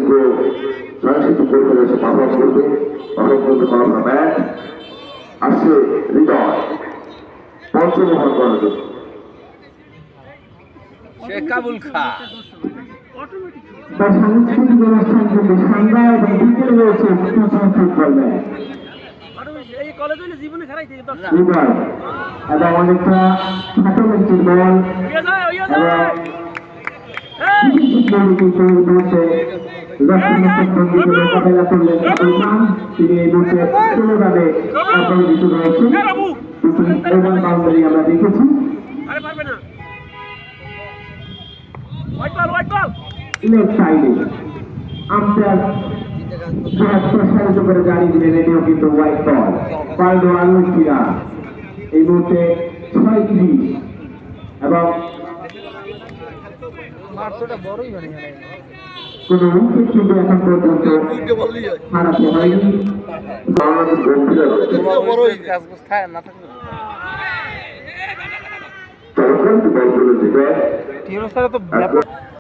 দীর্ঘ ৬৬ পরিচালনা পালন করবে কলম ম্যাচ আসছে হৃদয় পঞ্চমোহন করার জন্য কাবুল খা তার সাংস্কৃতিক অনুষ্ঠান থেকে সন্ধ্যা এবং বিকেল রয়েছে ফুটবল ম্যাচ হৃদয় এবং অনেকটা ছোট মিষ্টির বল তিনি এই মুহূর্তে চলে যাবে অপরাজিত রয়েছে আমরা দেখেছি লেফট সাইডে আম্পায়ার প্রসারিত করে জানিয়ে দিলেন এটিও কিন্তু হোয়াইট বল পাল্ডো আলুসিরা এই মুহূর্তে ৬৩ এবং কোন উইকেট কিন্তু এখন পর্যন্ত হারাতে হয়নি তো